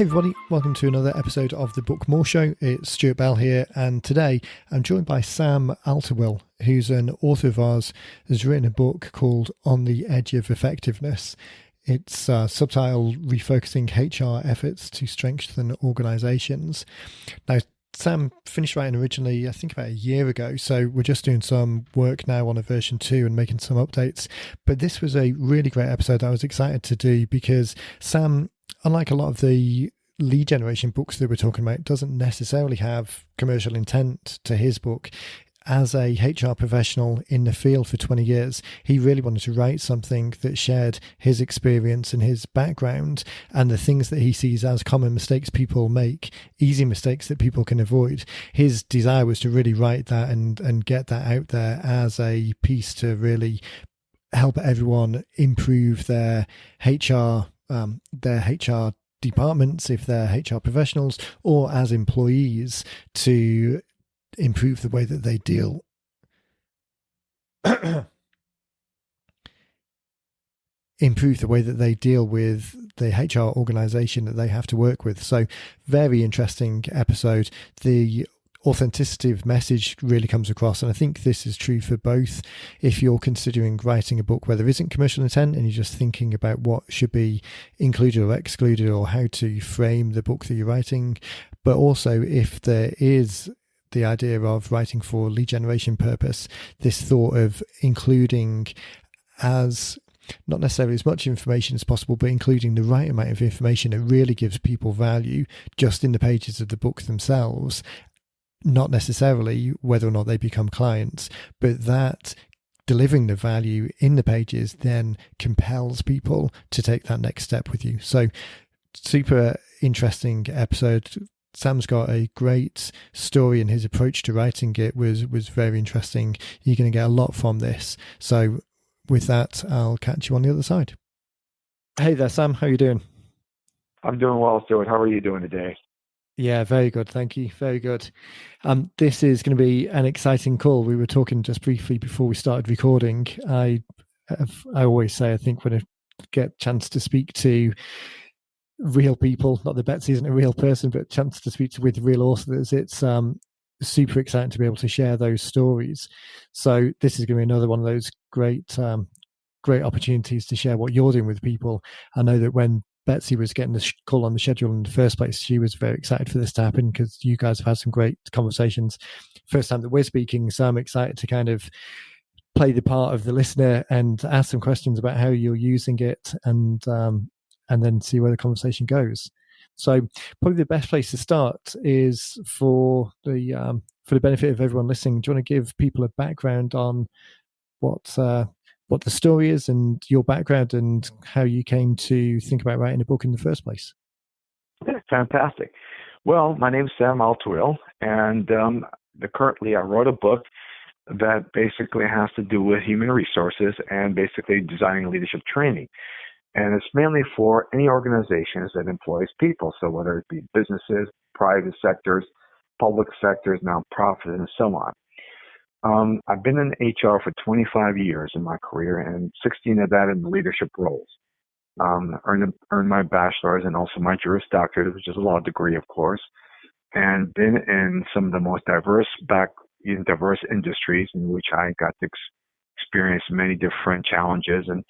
Hey everybody, welcome to another episode of the Book More Show. It's Stuart Bell here, and today I'm joined by Sam Altawil, who's an author of ours, has written a book called On the Edge of Effectiveness. It's subtitled Refocusing HR Efforts to Strengthen Organizations. Now, Sam finished writing originally, I think about a year ago, so we're just doing some work now on a version 2 and making some updates. But this was a really great episode that I was excited to do because Sam, unlike a lot of the lead generation books that we're talking about, doesn't necessarily have commercial intent to his book. As a HR professional in the field for 20 years, he really wanted to write something that shared his experience and his background and the things that he sees as common mistakes people make, easy mistakes that people can avoid. His desire was to really write that and get that out there as a piece to really help everyone improve their HR departments, if they're HR professionals, or as employees, to improve the way that they deal with the HR organization that they have to work with. So very interesting episode. The authenticity of message really comes across, and I think this is true for both if you're considering writing a book where there isn't commercial intent and you're just thinking about what should be included or excluded or how to frame the book that you're writing, but also if there is the idea of writing for lead generation purpose, this thought of including as not necessarily as much information as possible, but including the right amount of information that really gives people value just in the pages of the book themselves, not necessarily whether or not they become clients, but that delivering the value in the pages then compels people to take that next step with you. So super interesting episode. Sam's got a great story, and his approach to writing it was very interesting. You're going to get a lot from this. So with that, I'll catch you on the other side. Hey there, Sam. How are you doing? I'm doing well, Stuart. How are you doing today? Yeah, very good. Thank you. Very good. This is going to be an exciting call. We were talking just briefly before we started recording. I always say, I think when I get a chance to speak to real people, not that Betsy isn't a real person, but a chance to speak with real authors, it's super exciting to be able to share those stories. So this is going to be another one of those great opportunities to share what you're doing with people. I know that when Betsy was getting the call on the schedule in the first place, she was very excited for this to happen because you guys have had some great conversations. First time that we're speaking, so I'm excited to kind of play the part of the listener and ask some questions about how you're using it, and then see where the conversation goes. So probably the best place to start is for the benefit of everyone listening. Do you want to give people a background on what the story is and your background and how you came to think about writing a book in the first place? Yeah, fantastic. Well, my name is Sam Altawil, and currently I wrote a book that basically has to do with human resources and basically designing leadership training. And it's mainly for any organizations that employs people. So whether it be businesses, private sectors, public sectors, nonprofits, and so on. I've been in HR for 25 years in my career, and 16 of that in leadership roles. Earned my bachelor's and also my Juris Doctorate, which is a law degree, of course, and been in some of the most diverse industries in which I got to experience many different challenges and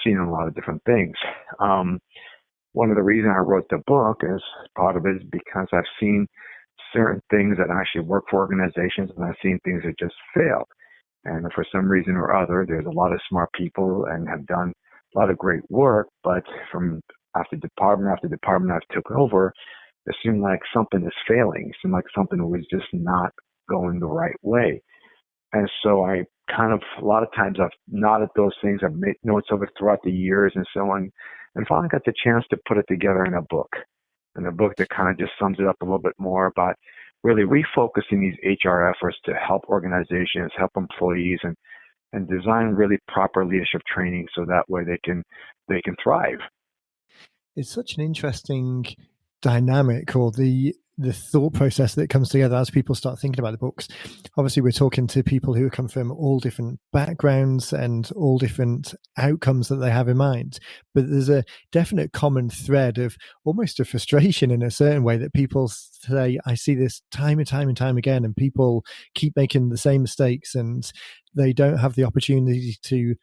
seen a lot of different things. One of the reasons I wrote the book is part of it is because I've seen certain things that actually work for organizations, and I've seen things that just fail. And for some reason or other, there's a lot of smart people and have done a lot of great work, but from after department after department I've took over, it seemed like something is failing. It seemed like something was just not going the right way. And so I kind of, a lot of times I've noted those things, I've made notes of it throughout the years and so on, and finally got the chance to put it together in a book. And a book that kind of just sums it up a little bit more about really refocusing these HR efforts to help organizations, help employees, and design really proper leadership training so that way they can thrive. It's such an interesting dynamic, or the the thought process that comes together as people start thinking about the books. Obviously, we're talking to people who come from all different backgrounds and all different outcomes that they have in mind. But there's a definite common thread of almost a frustration in a certain way that people say, I see this time and time and time again, and people keep making the same mistakes and they don't have the opportunity to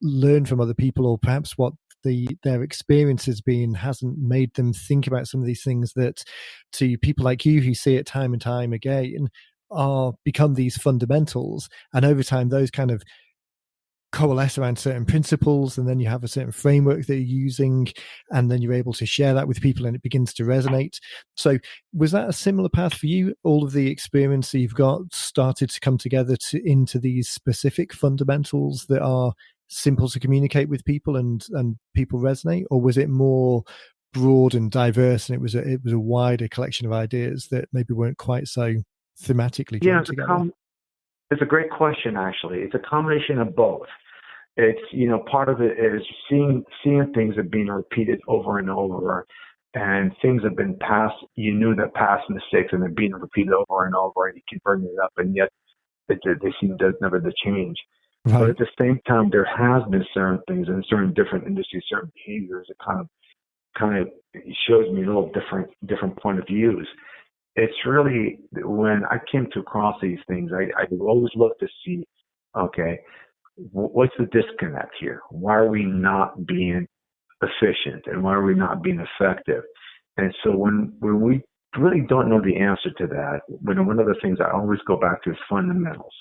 learn from other people, or perhaps what their experience has been hasn't made them think about some of these things that to people like you who see it time and time again are become these fundamentals, and over time those kind of coalesce around certain principles, and then you have a certain framework that you're using, and then you're able to share that with people and it begins to resonate. So was that a similar path for you? All of the experience that you've got started to come together into these specific fundamentals that are simple to communicate with people and people resonate, or was it more broad and diverse and it was a wider collection of ideas that maybe weren't quite so thematically joined together? It's a great question, actually. It's a combination of both. It's, part of it is seeing things that are being repeated over and over, and things have been past, that past mistakes, and they're being repeated over and over, and you keep bringing it up, and yet they seem never to change. Right. But at the same time, there has been certain things in certain different industries, certain behaviors that kind of shows me a little different point of views. It's really, when I came to across these things, I always look to see, okay, what's the disconnect here? Why are we not being efficient, and why are we not being effective? And so when we really don't know the answer to that, one of the things I always go back to is fundamentals.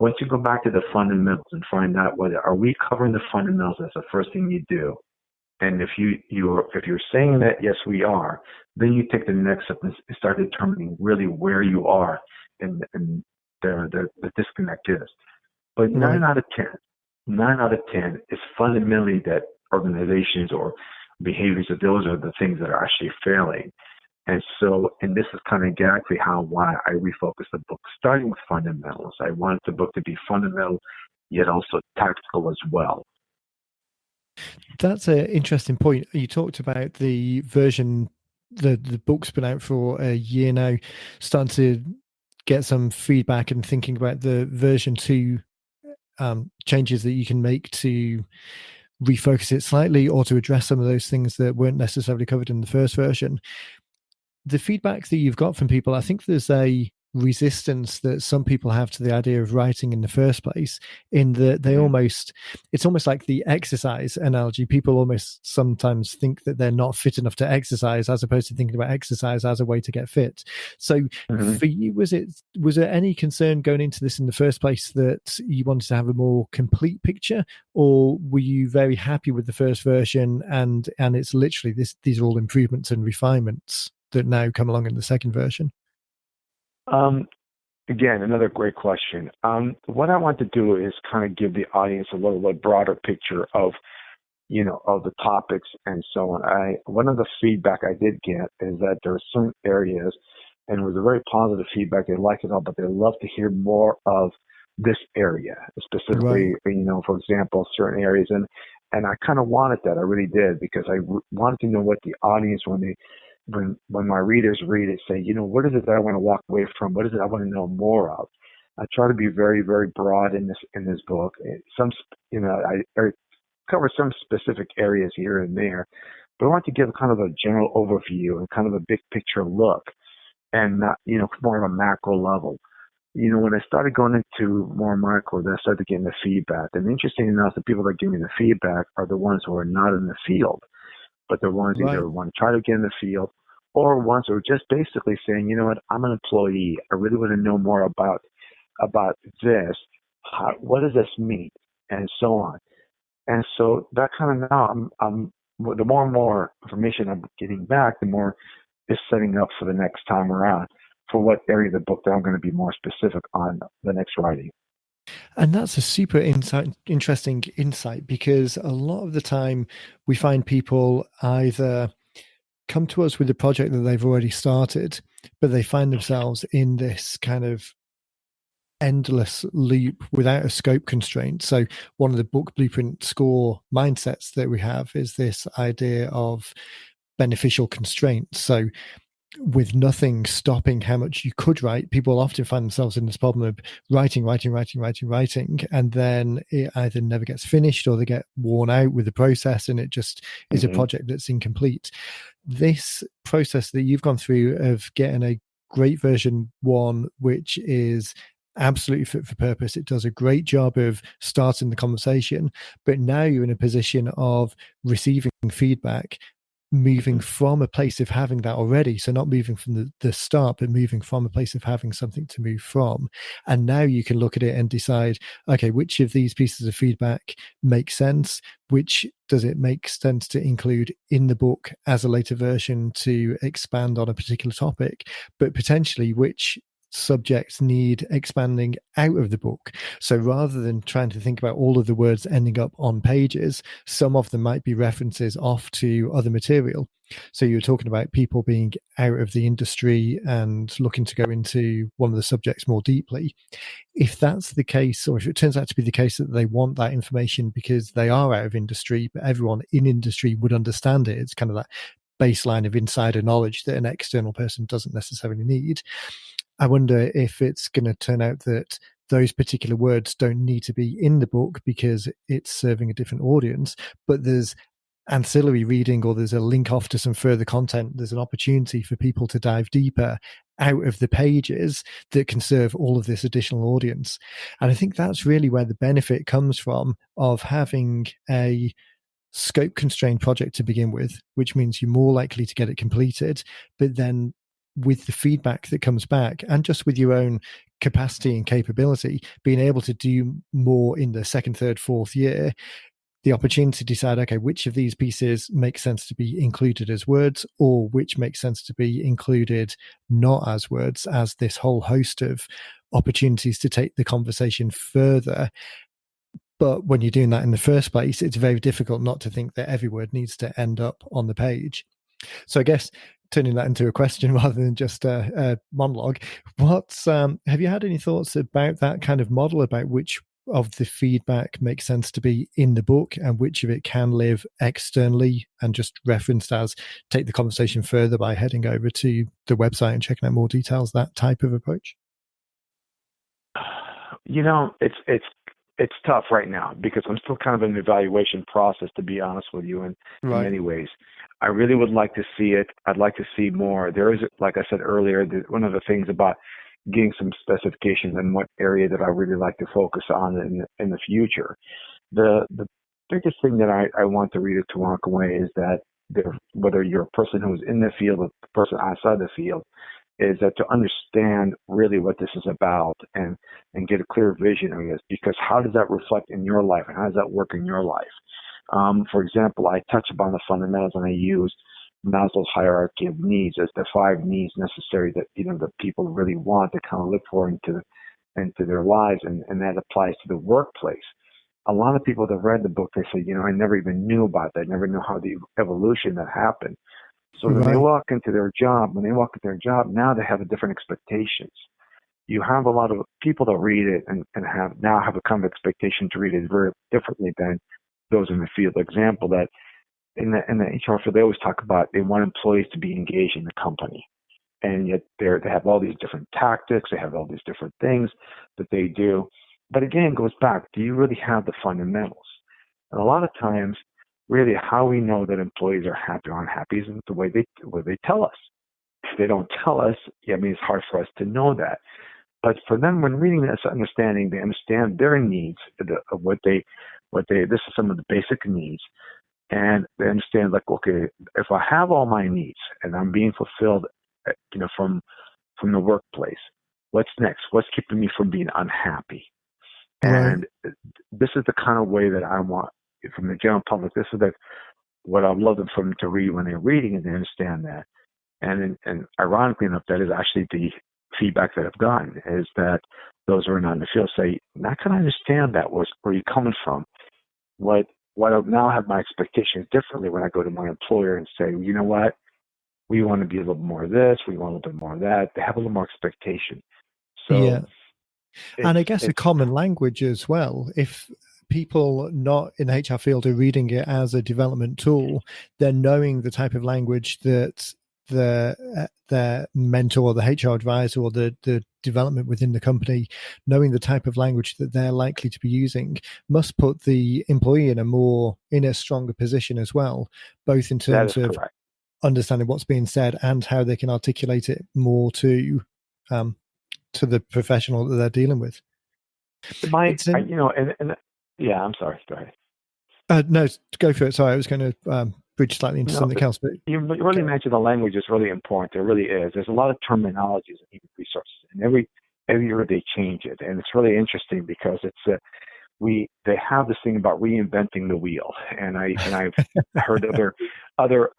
Once you go back to the fundamentals and find out are we covering the fundamentals, that's the first thing you do. And if you're saying that yes we are, then you take the next step and start determining really where you are and the disconnect is. But 9 out of 10 is fundamentally that organizations or behaviors, that those are the things that are actually failing. And this is kind of exactly why I refocused the book, starting with fundamentals. I wanted the book to be fundamental, yet also tactical as well. That's an interesting point. You talked about the version, the book's been out for a year now, starting to get some feedback and thinking about the version 2 changes that you can make to refocus it slightly or to address some of those things that weren't necessarily covered in the first version. The feedback that you've got from people, I think there's a resistance that some people have to the idea of writing in the first place, in that it's almost like the exercise analogy. People almost sometimes think that they're not fit enough to exercise, as opposed to thinking about exercise as a way to get fit. So for you, was there any concern going into this in the first place that you wanted to have a more complete picture, or were you very happy with the first version and it's literally these are all improvements and refinements that now come along in the second version? Again, another great question. What I want to do is kind of give the audience a little bit broader picture of the topics and so on. One of the feedback I did get is that there are certain areas, and it was a very positive feedback. They like it all, but they love to hear more of this area, specifically, for example, certain areas. And I kind of wanted that. I really did, because I wanted to know what the audience, when my readers read it, say, what is it that I want to walk away from? What is it I want to know more of? I try to be very, very broad in this book. I cover some specific areas here and there, but I want to give kind of a general overview and kind of a big picture look, and not, more of a macro level. When I started going into more micro, then I started getting the feedback. And interesting enough, the people that give me the feedback are the ones who are not in the field, but the ones either want to try to get in the field, or ones who are just basically saying, I'm an employee. I really want to know more about this. What does this mean? And so on. And so that kind of now, the more and more information I'm getting back, the more it's setting up for the next time around for what area of the book that I'm going to be more specific on the next writing. And that's a super interesting insight, because a lot of the time we find people either come to us with a project that they've already started, but they find themselves in this kind of endless loop without a scope constraint. So one of the book blueprint score mindsets that we have is this idea of beneficial constraints. So with nothing stopping how much you could write, people often find themselves in this problem of writing, and then it either never gets finished or they get worn out with the process and it just is a Hmm. project that's incomplete. This process that you've gone through of getting a great version one, which is absolutely fit for purpose, it does a great job of starting the conversation, but now you're in a position of receiving feedback, moving Hmm. from a place of having that already. So not moving from the start, but moving from a place of having something to move from. And now you can look at it and decide, okay, which of these pieces of feedback make sense? Which does it make sense to include in the book as a later version to expand on a particular topic? But potentially which subjects need expanding out of the book. So rather than trying to think about all of the words ending up on pages, some of them might be references off to other material. So you were talking about people being out of the industry and looking to go into one of the subjects more deeply. If that's the case, or if it turns out to be the case that they want that information because they are out of industry, but everyone in industry would understand it, it's kind of that baseline of insider knowledge that an external person doesn't necessarily need. I wonder if it's going to turn out that those particular words don't need to be in the book because it's serving a different audience, but there's ancillary reading or there's a link off to some further content. There's an opportunity for people to dive deeper out of the pages that can serve all of this additional audience. And I think that's really where the benefit comes from of having a scope constrained project to begin with, which means you're more likely to get it completed. But then with the feedback that comes back and just with your own capacity and capability, being able to do more in the second, third, fourth year, the opportunity to decide, okay, which of these pieces make sense to be included as words or which makes sense to be included not as words, as this whole host of opportunities to take the conversation further. But when you're doing that in the first place, it's very difficult not to think that every word needs to end up on the page. So I guess turning that into a question rather than just a monologue, have you had any thoughts about that kind of model, about which of the feedback makes sense to be in the book and which of it can live externally and just referenced as take the conversation further by heading over to the website and checking out more details, that type of approach? It's tough right now because I'm still kind of in the evaluation process, to be honest with you, in Right. many ways. I really would like to see it. I'd like to see more. There is, like I said earlier, one of the things about getting some specifications in what area that I really like to focus on in the future. The biggest thing that I want the reader to walk away is that whether you're a person who's in the field or a person outside the field, is that to understand really what this is about and get a clear vision of this, because how does that reflect in your life and how does that work in your life? For example, I touch upon the fundamentals and I use Maslow's hierarchy of needs as the 5 needs necessary that that people really want to kind of look for into their lives, and that applies to the workplace. A lot of people that read the book, they say, I never even knew about that. I never knew how the evolution that happened. So when they Right. walk into their job, now they have a different expectations. You have a lot of people that read it and have a kind of expectation to read it very differently than those in the field. Example that in the HR field, they always talk about they want employees to be engaged in the company. And yet they have all these different tactics, they have all these different things that they do. But again, it goes back, do you really have the fundamentals? And a lot of times, really how we know that employees are happy or unhappy isn't the way they tell us. If they don't tell us, I mean, it's hard for us to know that. But for them, when reading this, understanding, they understand their needs, of this is some of the basic needs. And they understand, like, okay, if I have all my needs and I'm being fulfilled, from the workplace, what's next? What's keeping me from being unhappy? Right. And this is the kind of way that I want from the general public. This is what I'd love them from to read when they're reading, and they understand that. And ironically enough, that is actually the feedback that I've gotten, is that those who are not in the field say, I can understand that, where you're coming from. What I now have my expectations differently when I go to my employer and say, you know what, we want to be a little more of this, we want a little bit more of that. They have a little more expectation. So Yeah. it's And I guess a it's common language as well. If people not in the HR field are reading it as a development tool, they're knowing the type of language that their mentor or the HR advisor or the development within the company, knowing the type of language that they're likely to be using, must put the employee in a stronger position as well, both in That is terms of correct. understanding what's being said and how they can articulate it more to the professional that they're dealing with. My, It's in, and yeah, I'm sorry. Go ahead. no, go for it. Sorry, I was going to bridge slightly into No, something else, but you really mentioned the language is really important. It really is. There's a lot of terminologies in human resources, and every year they change it, and it's really interesting because it's they have this thing about reinventing the wheel, and I've heard heard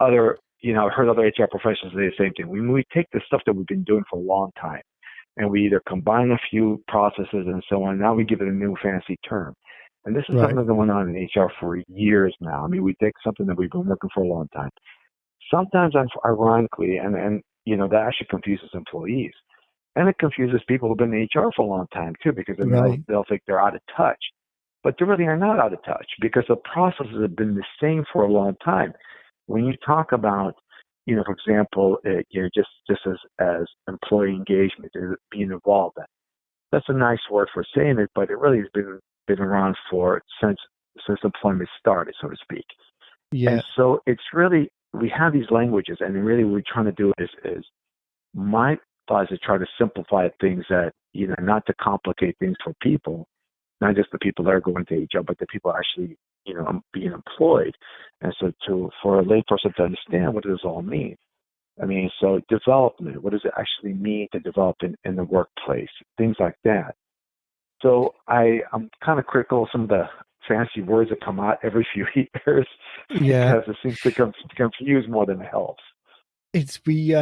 other HR professionals say the same thing. We take the stuff that we've been doing for a long time, and we either combine a few processes and so on. Now we give it a new fancy term. And this is right, something that's going on in HR for years now. I mean, we take something that we've been working for a long time. Sometimes, ironically, and that actually confuses employees, and it confuses people who've been in HR for a long time too, because then right, they'll think they're out of touch, but they really are not out of touch because the processes have been the same for a long time. When you talk about, for example, just as employee engagement, being involved, that's a nice word for saying it, but it really has been around since employment started, so to speak. yeah, And so it's really, we have these languages, and really what we're trying to do is my thought is to try to simplify things that, not to complicate things for people, not just the people that are going to HR, but the people actually, being employed. And so for a layperson to understand what does this all mean. I mean, so development, what does it actually mean to develop in the workplace? Things like that. So I'm kind of critical of some of the fancy words that come out every few years yeah. because it seems to confuse more than it helps. We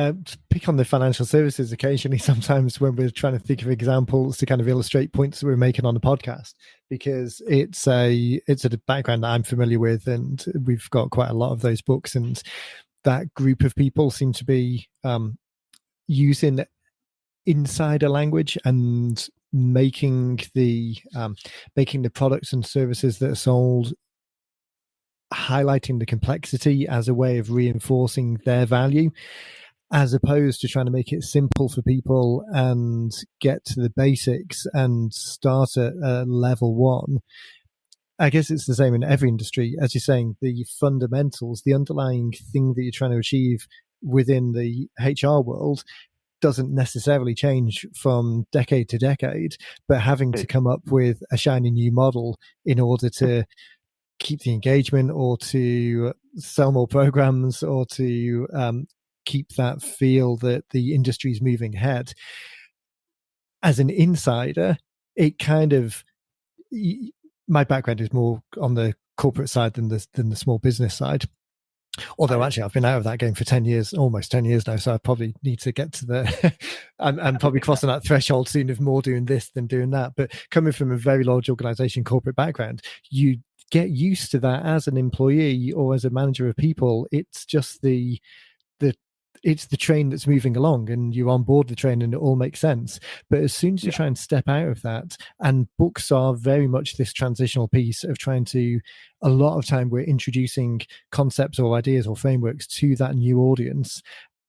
pick on the financial services occasionally sometimes when we're trying to think of examples to kind of illustrate points that we're making on the podcast, because it's a background that I'm familiar with, and we've got quite a lot of those books, and that group of people seem to be using insider language and making the products and services that are sold, highlighting the complexity as a way of reinforcing their value, as opposed to trying to make it simple for people and get to the basics and start at level one. I guess it's the same in every industry. As you're saying, the fundamentals, the underlying thing that you're trying to achieve within the HR world doesn't necessarily change from decade to decade, but having to come up with a shiny new model in order to keep the engagement or to sell more programs or to keep that feel that the industry is moving ahead. As an insider, it kind of, my background is more on the corporate side than the small business side. Although actually I've been out of that game for 10 years, almost 10 years now. So I probably need to get to the, I'm probably crossing that threshold soon of more doing this than doing that. But coming from a very large organization corporate background, you get used to that as an employee or as a manager of people. It's just the it's the train that's moving along and you're on board the train and it all makes sense. But as soon as you try and step out of that, and books are very much this transitional piece of trying to, a lot of time we're introducing concepts or ideas or frameworks to that new audience,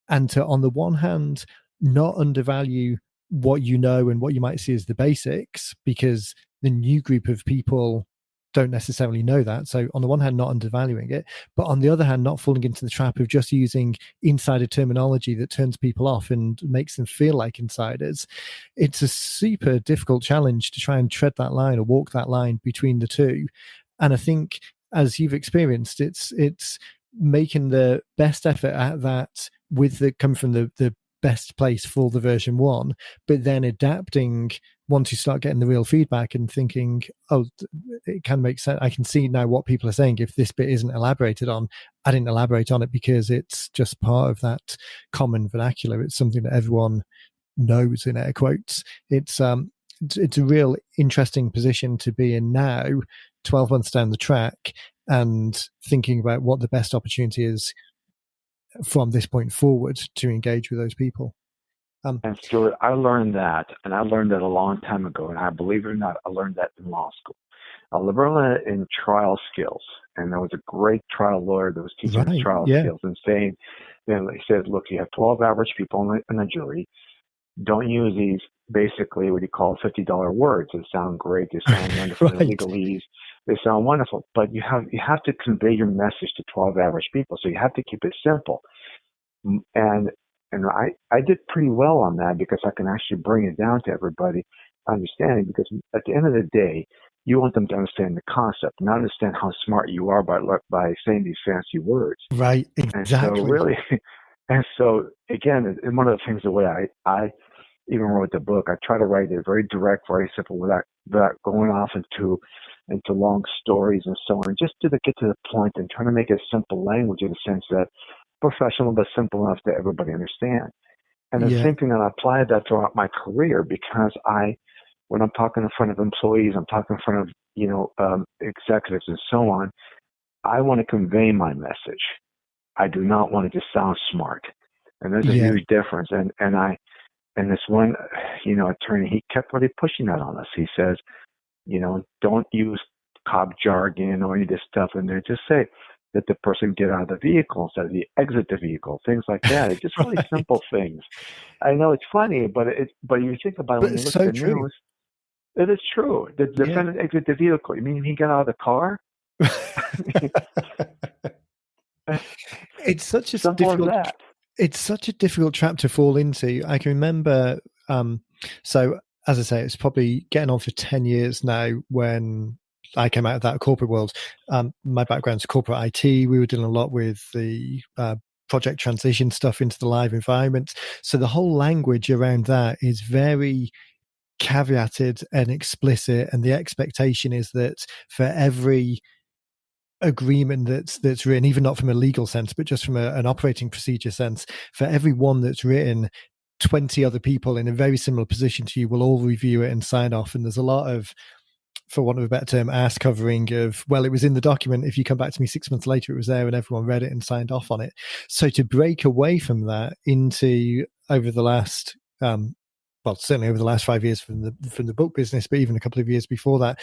and to, on the one hand, not undervalue what you know and what you might see as the basics, because the new group of people don't necessarily know that. So on the one hand, not undervaluing it, but on the other hand, not falling into the trap of just using insider terminology that turns people off and makes them feel like insiders. It's a super difficult challenge to try and tread that line or walk that line between the two. And I think, as you've experienced, it's making the best effort at that with the come from the best place for the version one, but then adapting once you start getting the real feedback and thinking, oh, it can make sense. I can see now what people are saying. If this bit isn't elaborated on, I didn't elaborate on it because it's just part of that common vernacular. It's something that everyone knows, in air quotes. It's a real interesting position to be in now, 12 months down the track, and thinking about what the best opportunity is from this point forward to engage with those people. And Stuart, I learned that a long time ago, and I believe it or not, I learned that in law school. a liberal in trial skills. And there was a great trial lawyer that was teaching us Right. trial Yeah. skills and saying, he said, look, you have 12 average people in a jury. Don't use these basically what you call $50 words. They sound great. They sound wonderful. They're Right. legalese. They sound wonderful. But you have to convey your message to 12 average people. So you have to keep it simple. And I did pretty well on that because I can actually bring it down to everybody understanding, because at the end of the day, you want them to understand the concept, not understand how smart you are by saying these fancy words. Right. And so Exactly. really, and so again, and one of the things, the way I even wrote the book, I try to write it very direct, very simple, without going off into long stories and so on, just to get to the point and trying to make it simple language in the sense that professional but simple enough that everybody understand. And the Yeah. same thing, that I applied that throughout my career, because when I'm talking in front of employees, I'm talking in front of executives and so on, I want to convey my message. I do not want it to sound smart, and there's a Yeah. huge difference. And this one, attorney, he kept really pushing that on us. He says, don't use cop jargon or any of this stuff in there. Just say that the person get out of the vehicle instead of the exit the vehicle, things like that. It's just really Right. simple things. I know it's funny, but you think about it But when you it's look at so the true. news, it is true. The Yeah. defendant exit the vehicle. You mean he got out of the car? It's such a Simple as difficult. that. It's such a difficult trap to fall into. I can remember. So as I say, it's probably getting on for 10 years now when I came out of that corporate world. My background's corporate IT. We were dealing a lot with the project transition stuff into the live environment. So the whole language around that is very caveated and explicit, and the expectation is that for every agreement that's written, even not from a legal sense, but just from an operating procedure sense, for every one that's written, 20 other people in a very similar position to you will all review it and sign off. And there's a lot of, for want of a better term, ass covering of, well, it was in the document. If you come back to me 6 months later, it was there and everyone read it and signed off on it. So to break away from that into over the last, well, certainly over the last 5 years from the book business, but even a couple of years before that,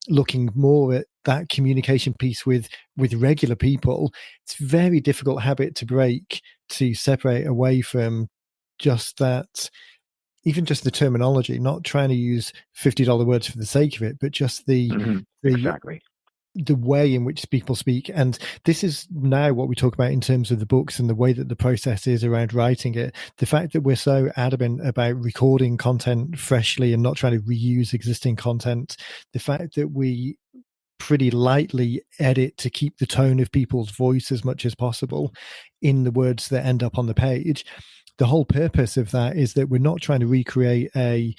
looking more at that communication piece with regular people, it's a very difficult habit to break, to separate away from just that, even just the terminology, not trying to use $50 words for the sake of it, but just the Exactly. the way in which people speak. And this is now what we talk about in terms of the books and the way that the process is around writing it. The fact that we're so adamant about recording content freshly and not trying to reuse existing content, the fact that we pretty lightly edit to keep the tone of people's voice as much as possible in the words that end up on the page. The whole purpose of that is that we're not trying to recreate a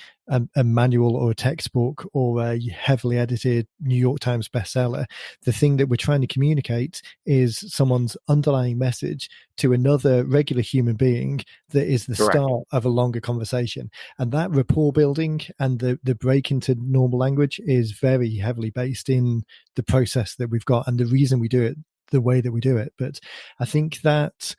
manual or a textbook or a heavily edited New York Times bestseller. The thing that we're trying to communicate is someone's underlying message to another regular human being that is the Correct. start of a longer conversation. And that rapport building and the break into normal language is very heavily based in the process that we've got and the reason we do it the way that we do it. But I think that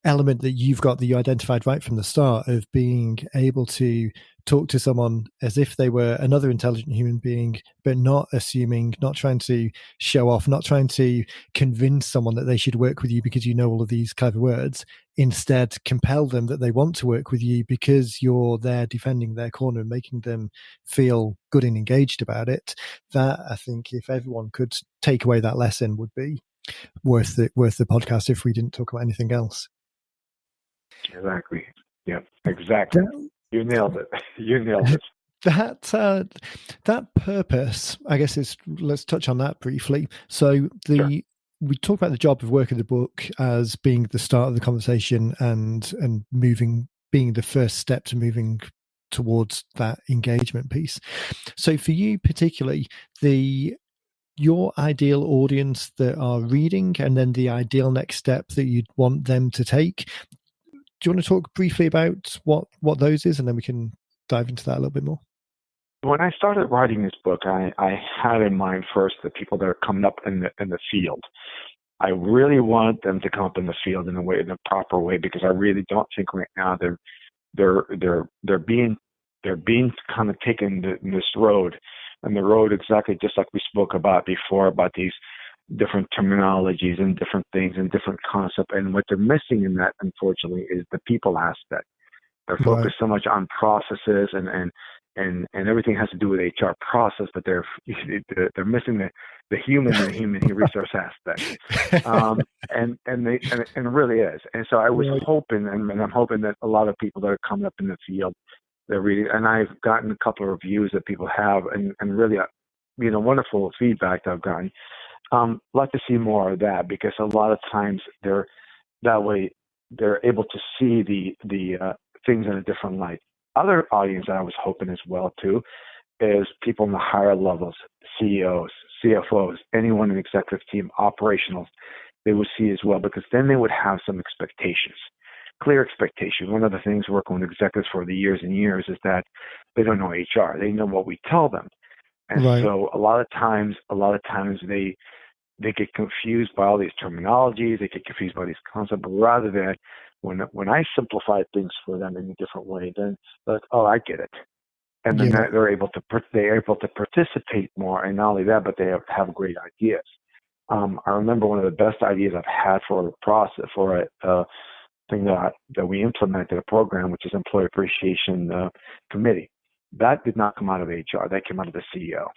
element that you've got, that you identified right from the start, of being able to talk to someone as if they were another intelligent human being, but not assuming, not trying to show off, not trying to convince someone that they should work with you because you know all of these clever words. Instead, compel them that they want to work with you because you're there defending their corner and making them feel good and engaged about it. That, I think, if everyone could take away that lesson, would be worth the podcast if we didn't talk about anything else. Exactly. Yeah, exactly. You nailed it. You nailed it. That purpose, I guess, is, let's touch on that briefly. So Sure. we talk about the job of work of the book as being the start of the conversation and moving, being the first step to moving towards that engagement piece. So for you particularly, your ideal audience that are reading, and then the ideal next step that you'd want them to take. Do you want to talk briefly about what those is, and then we can dive into that a little bit more? When I started writing this book, I had in mind first the people that are coming up in the field. I really want them to come up in the field in a proper way, because I really don't think right now they're being kind of taken this road and the road, exactly just like we spoke about before, about these different terminologies and different things and different concepts. And what they're missing in that, unfortunately, is the people aspect. They're Right. focused so much on processes and everything has to do with HR process, but they're missing the human and the human resource aspect. And it really is. And so I was Right. hoping, and I'm hoping that a lot of people that are coming up in the field, they're reading, and I've gotten a couple of reviews that people have, and really, wonderful feedback that I've gotten. Like to see more of that, because a lot of times that way they're able to see the things in a different light. Other audience that I was hoping as well too is people in the higher levels, CEOs, CFOs, anyone in the executive team, operationals, they would see as well, because then they would have some expectations, clear expectation. One of the things working with executives for the years and years is that they don't know HR. They know what we tell them. And Right. so a lot of times they get confused by all these terminologies. They get confused by these concepts. But rather than when I simplify things for them in a different way, then they're like, oh, I get it. And then Yeah. they're able to participate more. And not only that, but they have great ideas. I remember one of the best ideas I've had for a process, for a thing that we implemented, a program, which is Employee Appreciation Committee. That did not come out of HR. That came out of the CEO.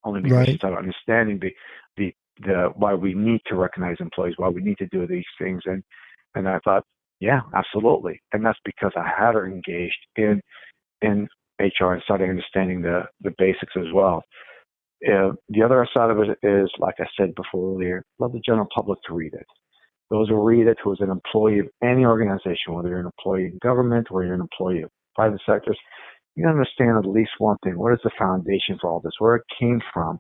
Only because she Right. started understanding the why we need to recognize employees, why we need to do these things, and I thought, yeah, absolutely, and that's because I had her engaged in HR and started understanding the basics as well. The other side of it is, like I said before earlier, let the general public to read it. Those who read it, who is an employee of any organization, whether you're an employee in government or you're an employee of private sectors, you understand at least one thing: what is the foundation for all this? Where it came from?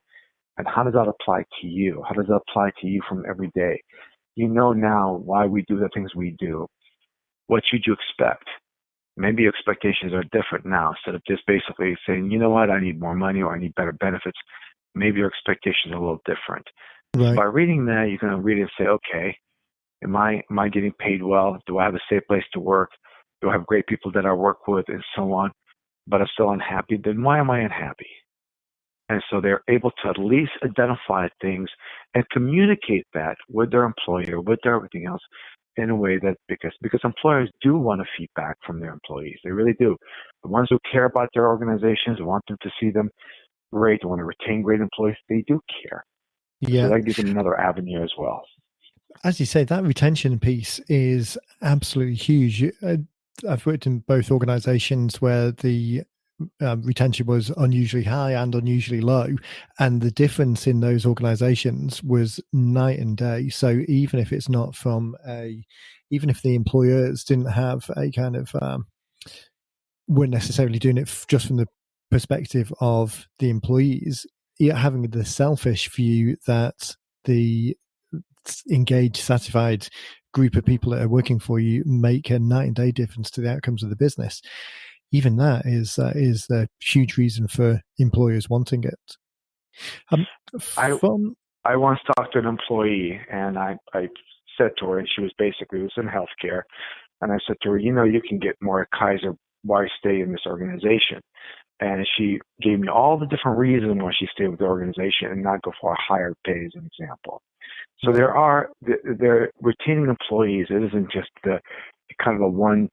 And how does that apply to you? How does that apply to you from every day? You know now why we do the things we do. What should you expect? Maybe your expectations are different now. Instead of just basically saying, you know what, I need more money or I need better benefits, maybe your expectations are a little different. So Right. by reading that, you're going to read it and say, okay, am I getting paid well? Do I have a safe place to work? Do I have great people that I work with, and so on? But I'm still unhappy. Then why am I unhappy? And so they're able to at least identify things and communicate that with their employer, with their everything else, in a way that, because employers do want to feedback from their employees. They really do. The ones who care about their organizations, want them to see them great, want to retain great employees, they do care. So Yeah. that gives them another avenue as well. As you say, that retention piece is absolutely huge. I've worked in both organizations where the retention was unusually high and unusually low, and the difference in those organizations was night and day. So even if it's not even if the employers didn't have a kind of weren't necessarily doing it just from the perspective of the employees, having the selfish view that the engaged, satisfied group of people that are working for you make a night and day difference to the outcomes of the business. Even that is the huge reason for employers wanting it. Um, I from I once talked to an employee, and I said to her, and she was basically, it was in healthcare, and I said to her, you can get more at Kaiser. Why stay in this organization? And she gave me all the different reasons why she stayed with the organization and not go for a higher pay, as an example. So Right. they're retaining employees. It isn't just the kind of a one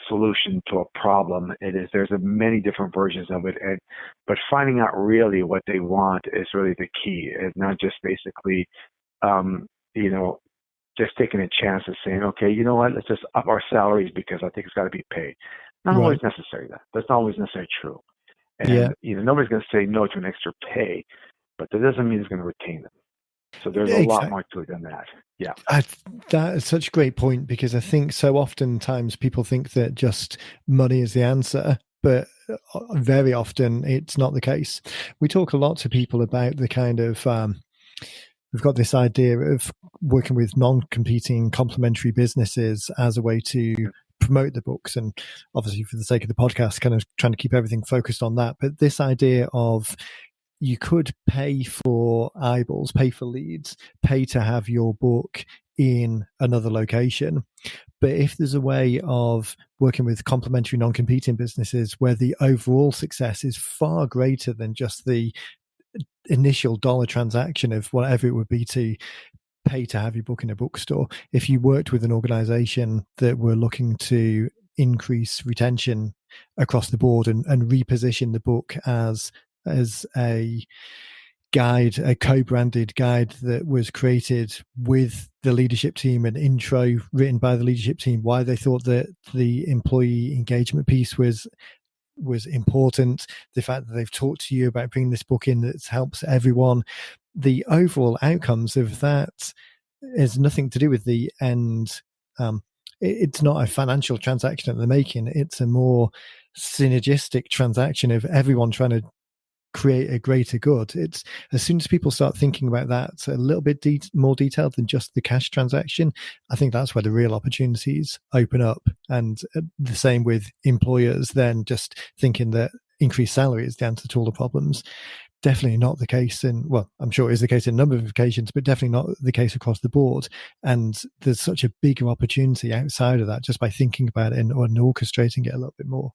solution to a problem. There's many different versions of it, but finding out really what they want is really the key. It's not just basically, um, you know, just taking a chance of saying, okay, you know what, let's just up our salaries because I think it's got to be paid. Not always Right. necessary. That's not always necessarily true. Yeah. And nobody's going to say no to an extra pay, but that doesn't mean it's going to retain them. So there's a lot Exactly. more to it than that. Yeah. That is such a great point, because I think so oftentimes people think that just money is the answer, but very often it's not the case. We talk a lot to people about the kind of we've got this idea of working with non-competing complementary businesses as a way to promote the books, and obviously for the sake of the podcast, kind of trying to keep everything focused on that. But this idea of you could pay for eyeballs, pay for leads, pay to have your book in another location. But if there's a way of working with complementary non-competing businesses where the overall success is far greater than just the initial dollar transaction of whatever it would be to pay to have your book in a bookstore, if you worked with an organization that were looking to increase retention across the board and reposition the book as a guide, a co-branded guide that was created with the leadership team, an intro written by the leadership team, why they thought that the employee engagement piece was important, the fact that they've talked to you about bringing this book in that helps everyone, the overall outcomes of that has nothing to do with the end. It's not a financial transaction that they're making. It's a more synergistic transaction of everyone trying to create a greater good. It's as soon as people start thinking about that a little bit more detailed than just the cash transaction, I think that's where the real opportunities open up. And the same with employers then just thinking that increased salary is the answer to all the problems. Definitely not the case I'm sure it is the case in a number of occasions, but definitely not the case across the board. And there's such a bigger opportunity outside of that just by thinking about it and orchestrating it a little bit more.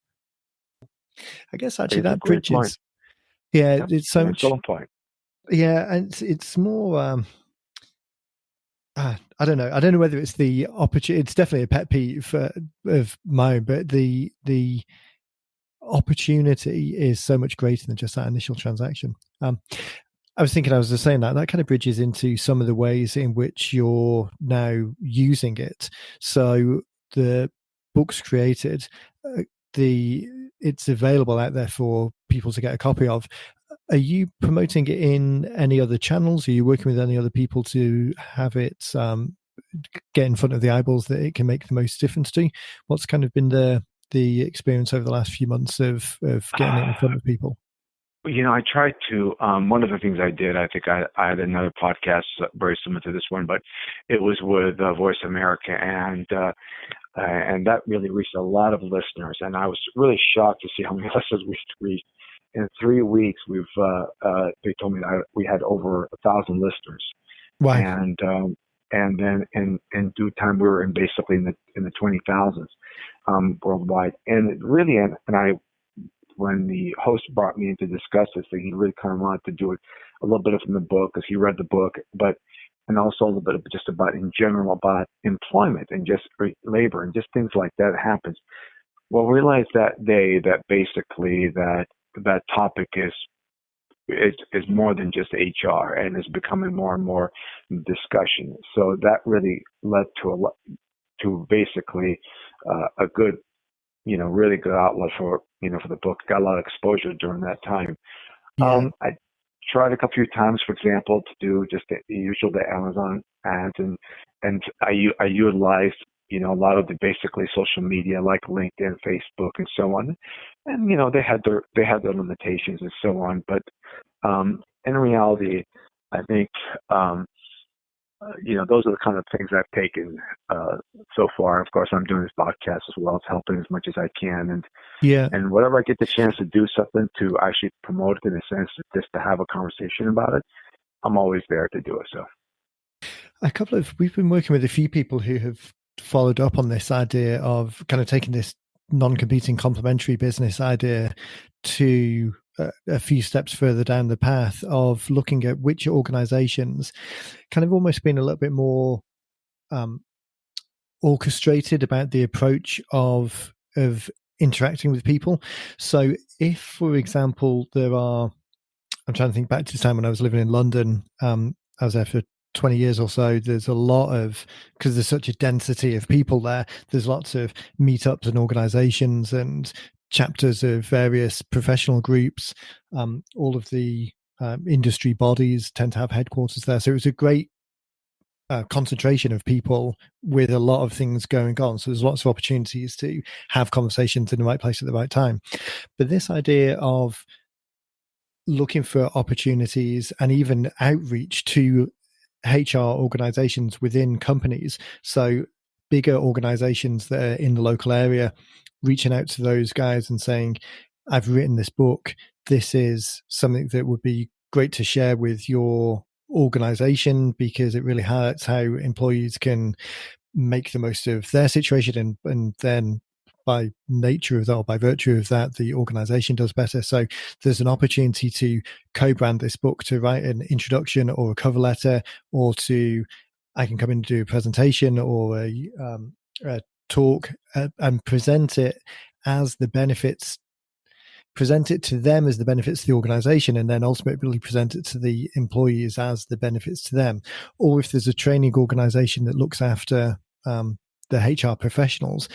I guess actually that bridges. Yeah, yep, it's so much. Point. Yeah, and it's more. I don't know. I don't know whether it's the opportunity. It's definitely a pet peeve of mine, but the opportunity is so much greater than just that initial transaction. I was thinking, I was just saying that kind of bridges into some of the ways in which you're now using it. So the book's created, it's available out there for people to get a copy of. Are you promoting it in any other channels? Are you working with any other people to have it get in front of the eyeballs that it can make the most difference to? What's kind of been the experience over the last few months of getting it in front of people? I tried to, one of the things I did, I think I had another podcast very similar to this one, but it was with Voice America, and that really reached a lot of listeners. And I was really shocked to see how many listeners we reached. In 3 weeks, they told me that we had over 1,000 listeners. Wow. And then in due time, we were basically in the 20,000s worldwide. And it really, when the host brought me in to discuss this thing, he really kind of wanted to do it a little bit from the book because he read the book, and also a little bit of just about in general about employment and just labor and just things like that happens. Well, we realized that day that basically that topic is more than just HR and is becoming more and more discussion. So that really led to basically a good, really good outlet for the book. Got a lot of exposure during that time. Yeah. I tried a few times, for example, to do just the usual Amazon ads, and I utilized a lot of the basically social media like LinkedIn, Facebook, and so on. And they had their limitations and so on. But in reality, I think those are the kind of things I've taken so far. Of course, I'm doing this podcast as well. It's helping as much as I can, and whatever I get the chance to do something to actually promote it in a sense, just to have a conversation about it, I'm always there to do it. So, we've been working with a few people who have followed up on this idea of kind of taking this non-competing complementary business idea to a few steps further down the path of looking at which organizations kind of almost been a little bit more orchestrated about the approach of interacting with people. So if, for example, I'm trying to think back to the time when I was living in London, I was there for 20 years or so. There's a lot because there's such a density of people there, there's lots of meetups and organizations and chapters of various professional groups. All of the industry bodies tend to have headquarters there. So it was a great concentration of people with a lot of things going on. So there's lots of opportunities to have conversations in the right place at the right time. But this idea of looking for opportunities and even outreach to HR organizations within companies. So bigger organizations that are in the local area, reaching out to those guys and saying, I've written this book. This is something that would be great to share with your organization, because it really highlights how employees can make the most of their situation, and then by nature of that, or by virtue of that, the organization does better. So there's an opportunity to co-brand this book, to write an introduction or a cover letter, or I can come in and do a presentation or a talk, and present it as the benefits, present it to them as the benefits to the organization, and then ultimately present it to the employees as the benefits to them. Or if there's a training organization that looks after the HR professionals,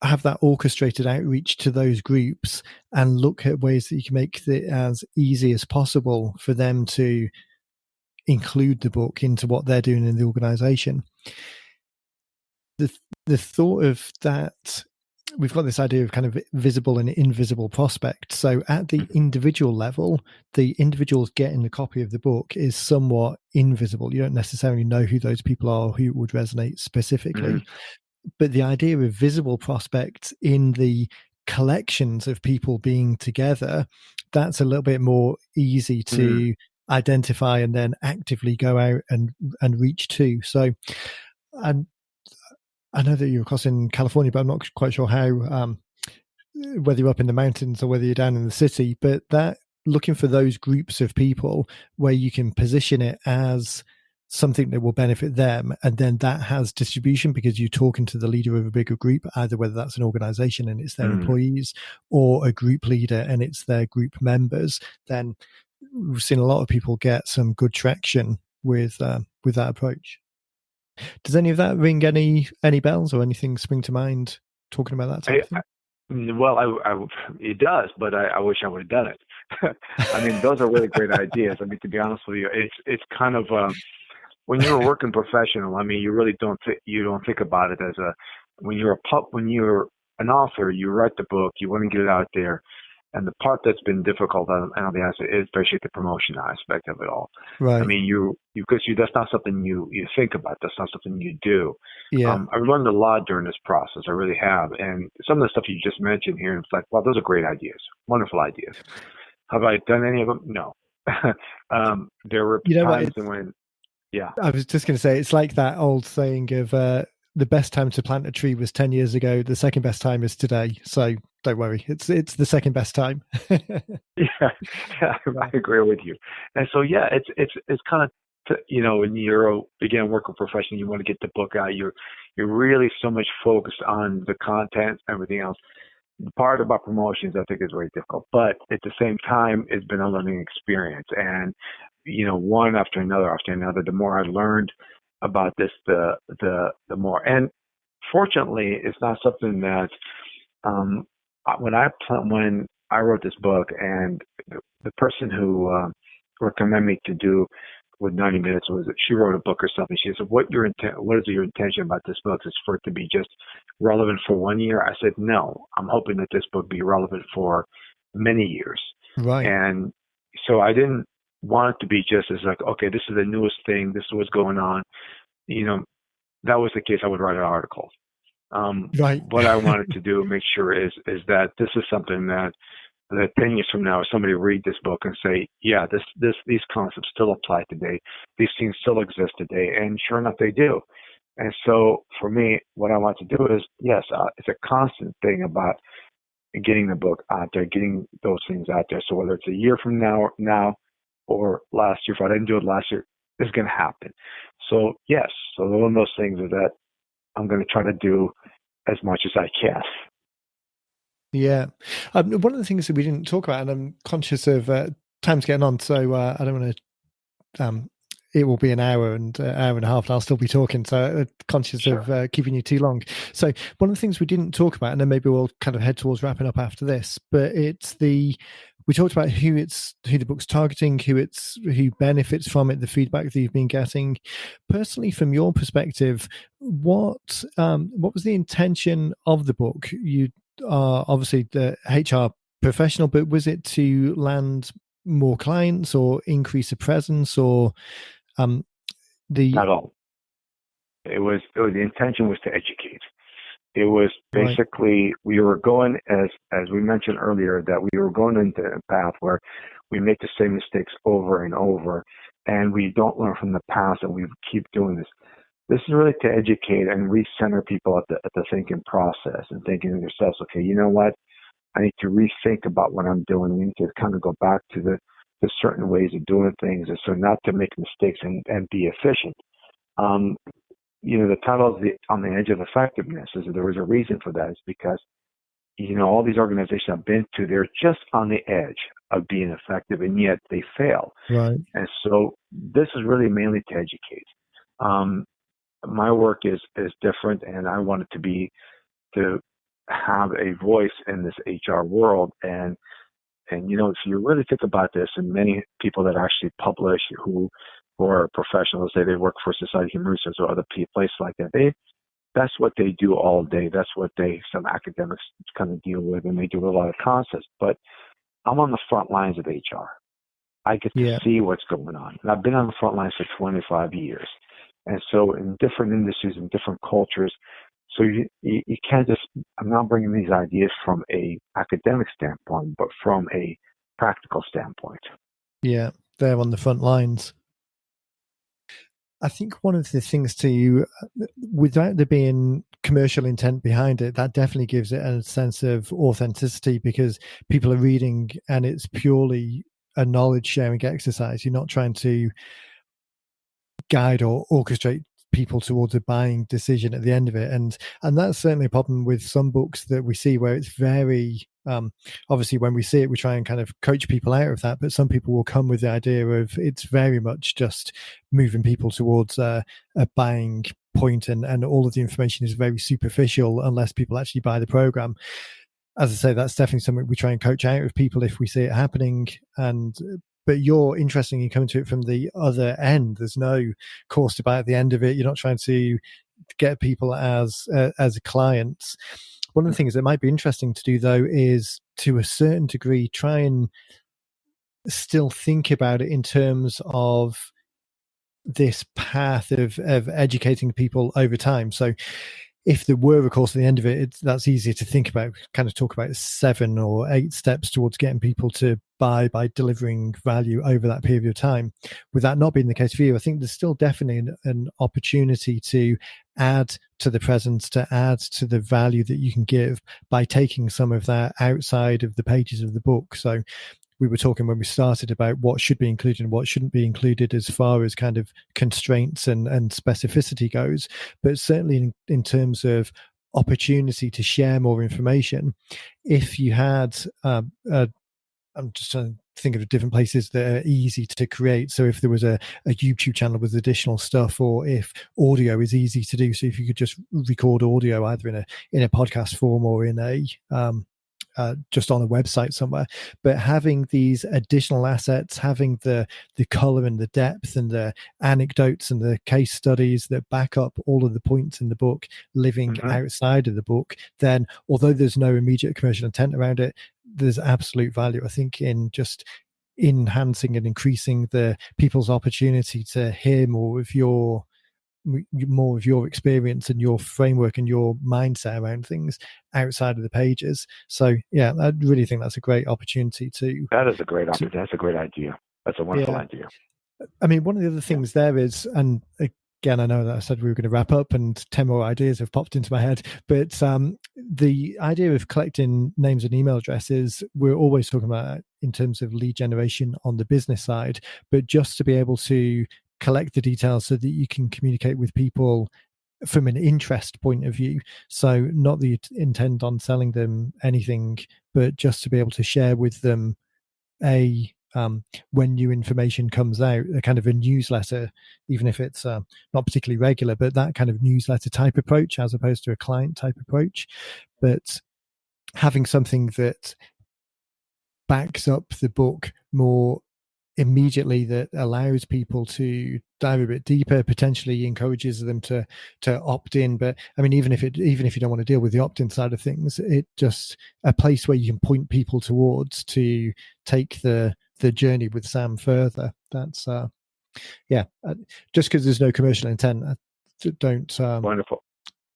have that orchestrated outreach to those groups and look at ways that you can make it as easy as possible for them to include the book into what they're doing in the organization. The thought of that, we've got this idea of kind of visible and invisible prospects. So at the individual level, the individuals getting the copy of the book is somewhat invisible. You don't necessarily know who those people are, who would resonate specifically. Mm-hmm. But the idea of visible prospects in the collections of people being together, that's a little bit more easy to identify and then actively go out and reach to. So, and I know that you're across in California, but I'm not quite sure how, whether you're up in the mountains or whether you're down in the city, but that looking for those groups of people where you can position it as something that will benefit them, and then that has distribution because you're talking to the leader of a bigger group, either whether that's an organization and it's their employees, or a group leader and it's their group members, then we've seen a lot of people get some good traction with that approach. Does any of that ring any bells, or anything spring to mind talking about that type of thing? Well, it does, but I wish I would have done it. I mean, those are really great ideas. I mean, to be honest with you, it's kind of when you're a working professional. I mean, you really don't think about it as when you're an author, you write the book, you want to get it out there. And the part that's been difficult, I'll be honest, is especially the promotion aspect of it all. Right. I mean, because that's not something you think about. That's not something you do. Yeah. I've learned a lot during this process. I really have. And some of the stuff you just mentioned here, it's like, wow, those are great ideas, wonderful ideas. Have I done any of them? No. There were times when, yeah. I was just going to say, it's like that old saying of the best time to plant a tree was 10 years ago. The second best time is today. So don't worry, it's the second best time. Yeah, I agree with you. And so, yeah, it's kind of, when you're a beginning working professional, you want to get the book out. You're really so much focused on the content, everything else. The part about promotions, I think, is very difficult. But at the same time, it's been a learning experience. And, one after another, the more I learned about this, the more. And fortunately, it's not something that when I wrote this book, and the person who recommended me to do with 90 Minutes was that she wrote a book herself, and she said, what is your intention about this book? Is for it to be just relevant for 1 year? I said, no, I'm hoping that this book be relevant for many years. Right. And so I didn't want it to be just as like, okay, this is the newest thing, this is what's going on. That was the case, I would write an article. Right. What I wanted to do, make sure is that this is something that 10 years from now, somebody read this book and say, yeah, these concepts still apply today. These things still exist today. And sure enough, they do. And so for me, what I want to do is, yes, it's a constant thing about getting the book out there, getting those things out there. So whether it's a year from now or last year, if I didn't do it last year, it's going to happen. So yes, so one of those things is that I'm going to try to do as much as I can. Yeah. One of the things that we didn't talk about, and I'm conscious of time's getting on, so I don't want to, it will be an hour and a half, and I'll still be talking, so conscious Sure. of keeping you too long. So one of the things we didn't talk about, and then maybe we'll kind of head towards wrapping up after this, but we talked about who the book's targeting, who benefits from it, the feedback that you've been getting. Personally, from your perspective, what was the intention of the book? You are obviously the HR professional, but was it to land more clients or increase a presence, or Not all. It was the intention was to educate. It was basically, we were going, as we mentioned earlier, that we were going into a path where we make the same mistakes over and over, and we don't learn from the past, and we keep doing this. This is really to educate and recenter people at the thinking process and thinking to themselves, okay, you know what? I need to rethink about what I'm doing. We need to kind of go back to the certain ways of doing things, and so not to make mistakes and be efficient. The title is On the Edge of Effectiveness. There is a reason for that. It's because, all these organizations I've been to, they're just on the edge of being effective, and yet they fail. Right. And so this is really mainly to educate. My work is different, and I want it to have a voice in this HR world. And if you really think about this, and many people that actually publish who are professionals, say they work for Society of Human Resources or other places like that, that's what they do all day. That's what some academics kind of deal with, and they do a lot of concepts. But I'm on the front lines of HR. I get to see what's going on. And I've been on the front lines for 25 years. And so in different industries and different cultures, so you can't just, I'm not bringing these ideas from a academic standpoint, but from a practical standpoint. Yeah, they're on the front lines. I think one of the things to, without there being commercial intent behind it, that definitely gives it a sense of authenticity, because people are reading and it's purely a knowledge sharing exercise. You're not trying to guide or orchestrate people towards a buying decision at the end of it. And that's certainly a problem with some books that we see, where it's very, obviously when we see it, we try and kind of coach people out of that. But some people will come with the idea of it's very much just moving people towards a buying point, and all of the information is very superficial unless people actually buy the program. As I say, that's definitely something we try and coach out of people if we see it happening. But you're interested in coming to it from the other end. There's no course to buy at the end of it. You're not trying to get people as clients. One of the things that might be interesting to do, though, is to a certain degree try and still think about it in terms of this path of educating people over time. So if there were a course at the end of it, that's easier to think about, kind of talk about 7 or 8 steps towards getting people to buy by delivering value over that period of time. With that not being the case for you, I think there's still definitely an opportunity to add to the presence, to add to the value that you can give by taking some of that outside of the pages of the book. So we were talking when we started about what should be included and what shouldn't be included as far as kind of constraints and specificity goes. But certainly in terms of opportunity to share more information, if you had, I'm just trying to think of different places that are easy to create. So if there was a YouTube channel with additional stuff, or if audio is easy to do, so if you could just record audio either in a podcast form or in a just on a website somewhere, but having these additional assets, having the color and the depth and the anecdotes and the case studies that back up all of the points in the book living outside of the book, then although there's no immediate commercial intent around it, there's absolute value, I think, in just enhancing and increasing the people's opportunity to hear more of your experience and your framework and your mindset around things outside of the pages. So yeah, I really think that's a great opportunity to. That is a great opportunity. That's a great idea. That's a wonderful idea. I mean, one of the other things there is, and again, I know that I said we were going to wrap up and 10 more ideas have popped into my head, but the idea of collecting names and email addresses, we're always talking about in terms of lead generation on the business side, but just to be able to collect the details so that you can communicate with people from an interest point of view. So not that you intend on selling them anything, but just to be able to share with them when new information comes out, a kind of a newsletter, even if it's not particularly regular, but that kind of newsletter type approach as opposed to a client type approach. But having something that backs up the book more immediately, that allows people to dive a bit deeper, potentially encourages them to opt in. But I mean, even if you don't want to deal with the opt-in side of things, it just a place where you can point people towards to take the journey with Sam further. That's just because there's no commercial intent, don't wonderful.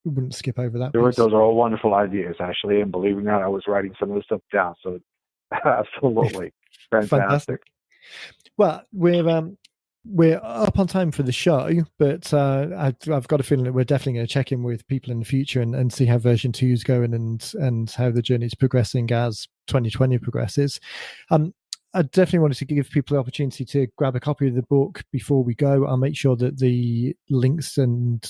Wouldn't skip over that. Those are all wonderful ideas, actually, and believe it or not, I was writing some of the stuff down, so absolutely. Fantastic. Fantastic. Well, we're up on time for the show, but I've got a feeling that we're definitely going to check in with people in the future and see how version 2 is going and how the journey is progressing as 2020 progresses. I definitely wanted to give people the opportunity to grab a copy of the book before we go. I'll make sure that the links and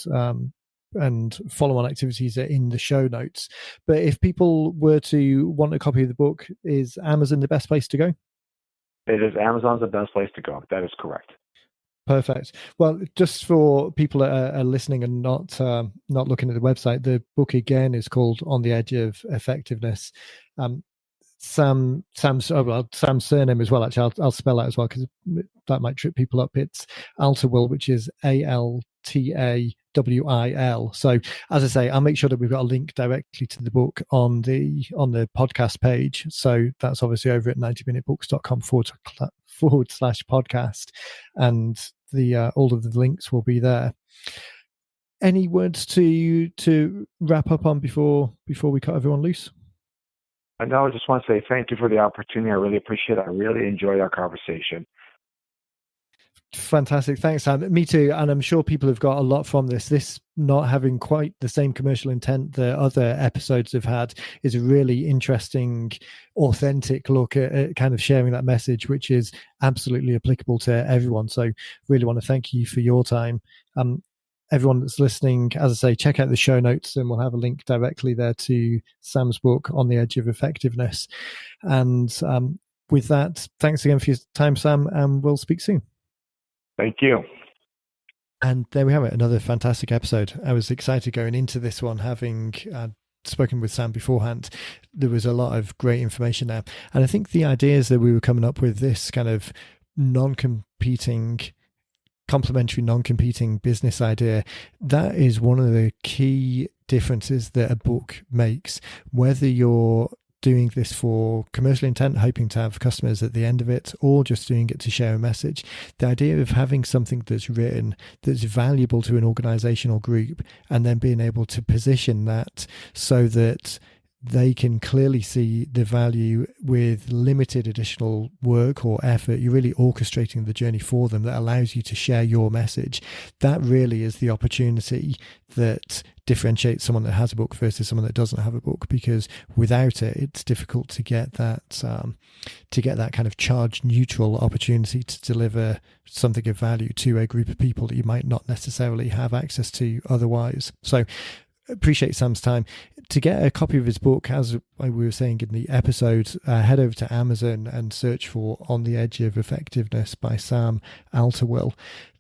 follow-on activities are in the show notes. But if people were to want a copy of the book, is Amazon the best place to go? It is. Amazon's the best place to go. That is correct. Perfect. Well, just for people that are listening and not looking at the website, the book again is called On the Edge of Effectiveness. Sam's surname as well. Actually, I'll spell that as well because that might trip people up. It's Altawil, which is Altawil. So, as I say, I'll make sure that we've got a link directly to the book on the podcast page. So that's obviously over at 90minutebooks.com/podcast, and the all of the links will be there. Any words to wrap up on before we cut everyone loose? I just want to say thank you for the opportunity. I really appreciate it. I really enjoyed our conversation. Fantastic. Thanks, Sam. Me too. And I'm sure people have got a lot from this. This not having quite the same commercial intent that other episodes have had is a really interesting, authentic look at kind of sharing that message, which is absolutely applicable to everyone. So really want to thank you for your time. Everyone that's listening, as I say, check out the show notes and we'll have a link directly there to Sam's book, On the Edge of Effectiveness. And with that, thanks again for your time, Sam, and we'll speak soon. Thank you. And there we have it, another fantastic episode. I was excited going into this one, having spoken with Sam beforehand. There was a lot of great information there. And I think the ideas that we were coming up with, this kind of complementary non-competing business idea, that is one of the key differences that a book makes. Whether you're doing this for commercial intent, hoping to have customers at the end of it, or just doing it to share a message, the idea of having something that's written that's valuable to an organization or group, and then being able to position that so that they can clearly see the value with limited additional work or effort. You're really orchestrating the journey for them that allows you to share your message. That really is the opportunity that differentiates someone that has a book versus someone that doesn't have a book, because without it, it's difficult to get that kind of charge neutral opportunity to deliver something of value to a group of people that you might not necessarily have access to otherwise. So appreciate Sam's time. To get a copy of his book, as we were saying in the episode, head over to Amazon and search for On the Edge of Effectiveness by Sam Altawil.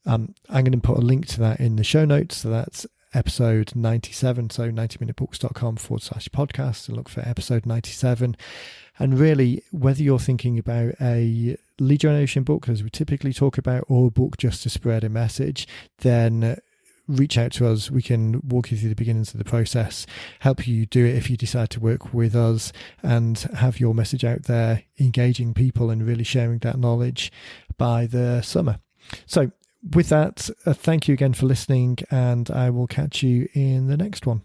I'm going to put a link to that in the show notes. So that's episode 97. So 90minutebooks.com/podcast, and look for episode 97. And really, whether you're thinking about a lead generation book, as we typically talk about, or a book just to spread a message, then reach out to us. We can walk you through the beginnings of the process, help you do it if you decide to work with us, and have your message out there, engaging people and really sharing that knowledge by the summer. So with that, thank you again for listening, and I will catch you in the next one.